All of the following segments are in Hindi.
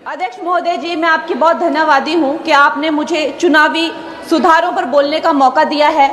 अध्यक्ष महोदय जी, मैं आपकी बहुत धन्यवादी हूं कि आपने मुझे चुनावी सुधारों पर बोलने का मौका दिया है,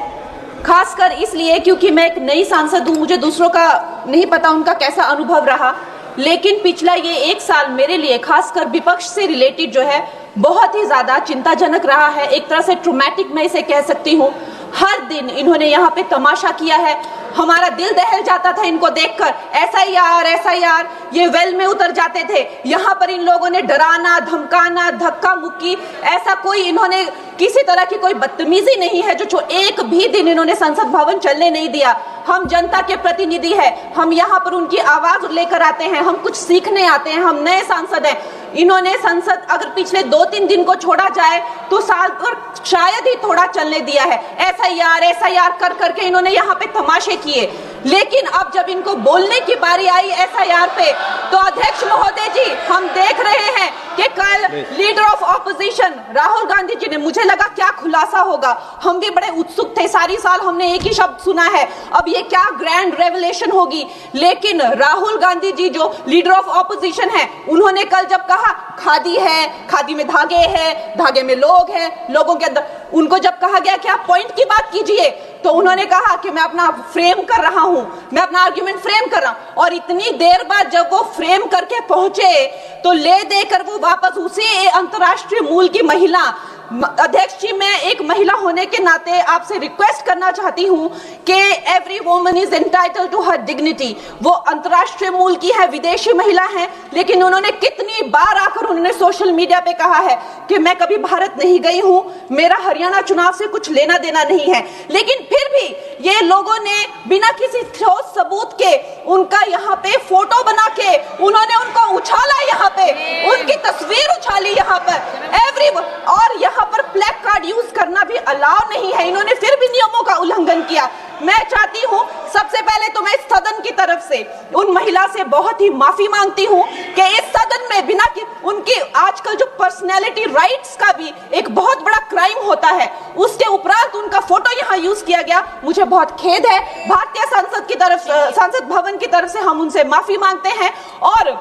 खासकर इसलिए क्योंकि मैं एक नई सांसद हूं। मुझे दूसरों का नहीं पता उनका कैसा अनुभव रहा, लेकिन पिछला ये 1 साल मेरे लिए खासकर विपक्ष से रिलेटेड जो है बहुत ही ज्यादा चिंताजनक रहा है। एक तरह से ट्रॉमेटिक मैं इसे कह सकती हूँ। हर दिन इन्होंने यहाँ पे तमाशा किया है, हमारा दिल दहल जाता था इनको देखकर। एसआईआर ये वेल में उतर जाते थे। यहाँ पर इन लोगों ने डराना, धमकाना, धक्का मुक्की, ऐसा कोई इन्होंने किसी तरह की कोई बदतमीजी नहीं है जो एक भी दिन इन्होंने संसद भवन चलने नहीं दिया। हम जनता के प्रतिनिधि हैं, हम यहाँ पर उनकी आवाज लेकर आते हैं, हम कुछ सीखने आते हैं, हम नए सांसद हैं। इन्होंने संसद अगर पिछले 2-3 दिन को छोड़ा जाए तो साल पर शायद ही थोड़ा चलने दिया है। एसआईआर कर करके इन्होंने यहाँ पे तमाशे किए, लेकिन अब जब इनको बोलने की बारी आई एसआईआर पे, तो अध्यक्ष महोदय जी हम देख रहे हैं कि कल leader of opposition Rahul Gandhi ji ने, मुझे लगा क्या खुलासा होगा, हम भी बड़े उत्सुक थे। सारी साल हमने एक ही शब्द सुना है, अब ये क्या ग्रैंड रेवलेशन होगी। लेकिन राहुल गांधी जी जो लीडर ऑफ ऑपोजिशन है, उन्होंने कल जब कहा खादी है, खादी में धागे हैं, धागे में लोग हैं, लोगों के अंदर, उनको जब कहा गया कि आप पॉइंट की बात कीजिए, तो उन्होंने कहा कि मैं अपना फ्रेम कर रहा हूं, मैं अपना आर्गुमेंट फ्रेम कर रहा हूं। और इतनी देर बाद जब वो फ्रेम करके पहुंचे तो ले देकर वो वापस उसी अंतर्राष्ट्रीय मूल की महिला, अध्यक्ष जी मैं एक महिला होने के नाते आपसे रिक्वेस्ट करना चाहती हूं कि every woman is entitled to her dignity. वो अंतर्राष्ट्रीय मूल की है, विदेशी महिला है, लेकिन उन्होंने कितनी बार आकर उन्होंने सोशल मीडिया पे कहा है कि मैं कभी भारत नहीं गई हूं, मेरा हरियाणा चुनाव से कुछ लेना देना नहीं है। लेकिन फिर भी ये लोगों ने बिना किसी ठोस सबूत के उनका यहाँ पे फोटो बना के उन्होंने उनको उछाला, यहाँ पे उनकी तस्वीर उछाली यहाँ पर और यहाँ पर प्लेक कार्ड यूज करना भी अलाउ नहीं है। इन्होंने फिर भी नियमों का उल्लंघन किया। मैं चाहती हूँ सबसे पहले तो मैं सदन की तरफ से उन महिला से बहुत ही माफी मांगती हूँ कि इस सदन में बिना कि उनकी आजकल जो पर्सनैलिटी राइट्स का भी एक बहुत बड़ा क्राइम होता है, उसके उपरांत उनका फोटो यहाँ यूज किया गया। मुझे बहुत खेद है। भारतीय संसद भवन की तरफ से हम उनसे माफी मांगते हैं। और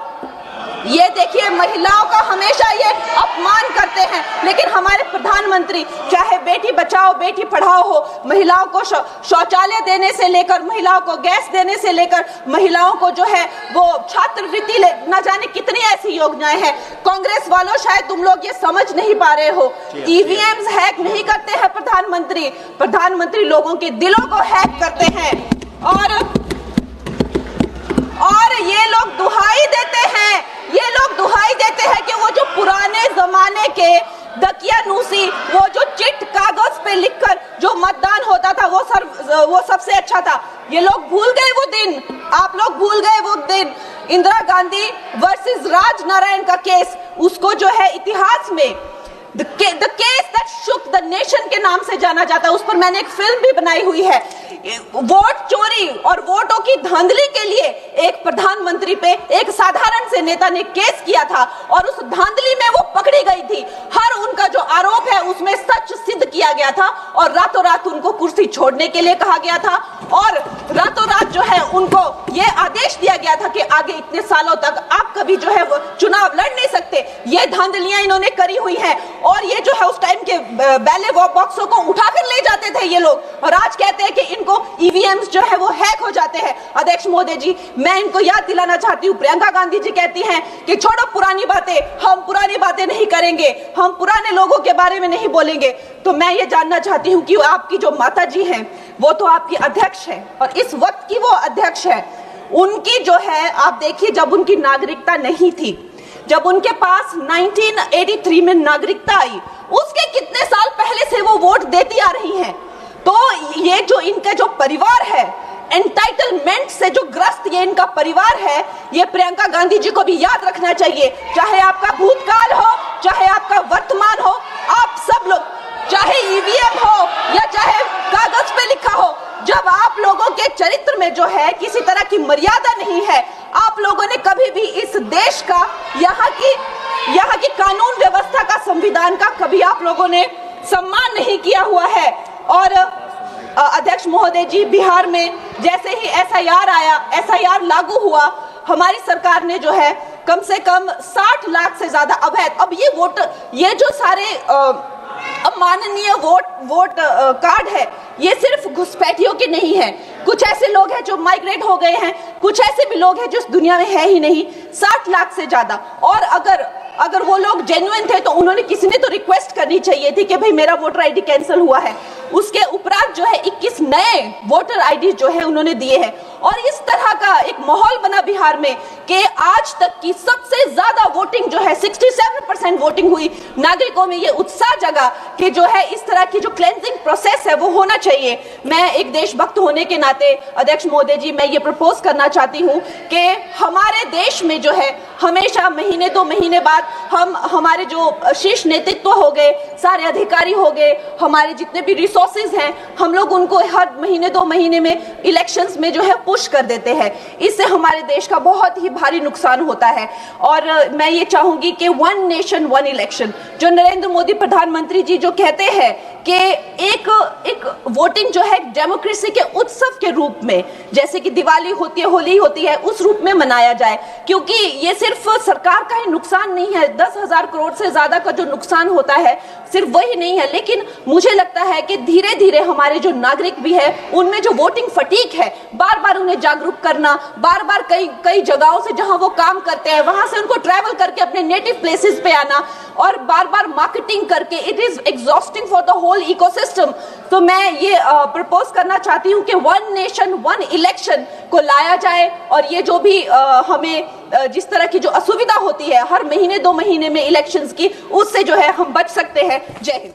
ये देखिए महिलाओं का हमेशा ये अपमान करते हैं, लेकिन हमारे प्रधानमंत्री चाहे बेटी बचाओ बेटी पढ़ाओ हो, महिलाओं को शौचालय देने से लेकर, महिलाओं को गैस देने से लेकर, महिलाओं को जो है वो छात्रवृत्ति न जाने कितनी ऐसी योजनाएं हैं। कांग्रेस वालों शायद तुम लोग ये समझ नहीं पा रहे हो, ईवीएम हैक नहीं करते हैं प्रधानमंत्री लोगों के दिलों को हैक करते हैं। और ये लोग दुहाई देते हैं कि वो जो पुराने जमाने के दकियानूसी, वो जो चिट कागज पे लिखकर जो मतदान होता था वो सबसे अच्छा था। ये लोग भूल गए वो दिन, आप लोग भूल गए वो दिन। इंदिरा गांधी वर्सेस राज नारायण का केस, उसको जो है इतिहास में The case that shook the nation के नाम से जाना जाता है। उस पर मैंने एक फिल्म भी बनाई हुई है। वोट चोरी और वोटों की धांधली के लिए एक प्रधानमंत्री पे एक साधारण से नेता ने केस किया था और उस धांधली में वो पकड़ी गई थी। हर उनका जो आरोप है उसमें सच सिद्ध किया गया था और रातों रात उनको कुर्सी छोड़ने के लिए कहा गया था और रातों रात जो है उनको ये आदेश दिया गया था कि आगे इतने सालों तक आप कभी जो है वो चुनाव लड़ नहीं सकते। ये धांधलियां इन्होंने करी हुई हैं और ये जो है उस टाइम के बैलेट बॉक्सों को उठाकर ले जाते थे ये लोग, और आज कहते हैं कि इनको ईवीएम्स जो है वो हैक हो जाते हैं। अध्यक्ष महोदय जी मैं इनको याद दिलाना चाहती हूँ, प्रियंका गांधी जी कहती हैं कि छोड़ो पुरानी बातें, हम पुरानी बातें नहीं करेंगे, हम पुराने लोगों के बारे में नहीं बोलेंगे। तो मैं ये जानना चाहती हूँ कि आपकी जो माता जी हैं वो तो आपकी अध्यक्ष है और इस वक्त की वो अध्यक्ष है। उनकी जो है आप देखिए, जब उनकी नागरिकता नहीं थी, जब उनके पास 1983 में नागरिकता आई, उसके कितने साल पहले से वो वोट देती आ रही हैं। तो ये जो इनका जो परिवार है, एंटाइटलमेंट से जो ग्रस्त ये इनका परिवार है, ये प्रियंका गांधी जी को भी याद रखना चाहिए। चाहे आपका भूतकाल हो, चाहे आपका वर्तमान हो, आप सब लोग, चाहे ईवीएम हो या चाहे कागज पे लिखा हो, जब आप लोगों के चरित्र में जो है किसी तरह की मर्यादा नहीं है, आप लोगों ने कभी भी इस देश का, यहाँ की कानून व्यवस्था का, संविधान का कभी आप लोगों ने सम्मान नहीं किया हुआ है। और अध्यक्ष महोदय जी, बिहार में जैसे ही एसआईआर आया, एसआईआर लागू हुआ, हमारी सरकार ने जो है कम से कम 60 लाख से ज्यादा अवैध, अब ये वोट, ये जो सारे अमाननीय वोट कार्ड है, ये सिर्फ घुसपैठियों के नहीं है। कुछ ऐसे लोग हैं जो माइग्रेट हो गए हैं, कुछ ऐसे भी लोग हैं जो इस दुनिया में है ही नहीं। 60 लाख से ज्यादा। और अगर वो लोग जेन्युइन थे तो उन्होंने, किसी ने तो रिक्वेस्ट करनी चाहिए थी कि भाई मेरा वोटर आईडी कैंसिल हुआ है। उसके उपरांत जो है 21 नए वोटर आईडी जो है उन्होंने दिए हैं। और इस तरह का एक माहौल बना बिहार में कि आज तक की सबसे ज्यादा वोटिंग जो है 67% वोटिंग हुई। नागरिकों में ये उत्साह जगा कि जो है इस तरह की जो क्लेंजिंग प्रोसेस है वो होना चाहिए। मैं एक देशभक्त होने के नाते अध्यक्ष महोदय जी, मैं ये प्रपोज करना चाहती हूँ कि हमारे देश में जो है हमेशा महीने 2 महीने बाद हमारे जो शीर्ष नेतृत्व हो गए, सारे अधिकारी हो गए, हमारे जितने भी रिसोर्सेज हैं, हम लोग उनको हर महीने 2 महीने में इलेक्शंस में जो है पुश कर देते हैं। इससे हमारे देश का बहुत ही भारी नुकसान होता है। और मैं ये चाहूंगी कि 1 नेशन 1 इलेक्शन, जो नरेंद्र मोदी प्रधानमंत्री जी जो कहते हैं कि एक वोटिंग जो है डेमोक्रेसी के उत्सव के रूप में, जैसे कि दिवाली होती है, होली होती है, उस रूप में मनाया जाए। क्योंकि ये सिर्फ सरकार का ही नुकसान नहीं है, 10,000 करोड़ से ज्यादा का जो नुकसान होता है सिर्फ वही नहीं है, लेकिन मुझे लगता है कि धीरे धीरे हमारे जो नागरिक भी है उनमें जो वोटिंग फटीक है, बार बार उन्हें जागरूक करना, बार बार कई जगहों से जहां वो काम करते हैं वहां से उनको ट्रैवल करके अपने नेटिव प्लेसेस पे आना और बार बार मार्केटिंग करके, it is exhausting for the whole ecosystem. तो मैं ये प्रपोज करना चाहती हूँ कि 1 नेशन 1 इलेक्शन को लाया जाए। और ये जो भी हमें जिस तरह की जो असुविधा होती है हर महीने 2 महीने में इलेक्शंस की, उससे जो है हम बच सकते हैं। जय हिंद।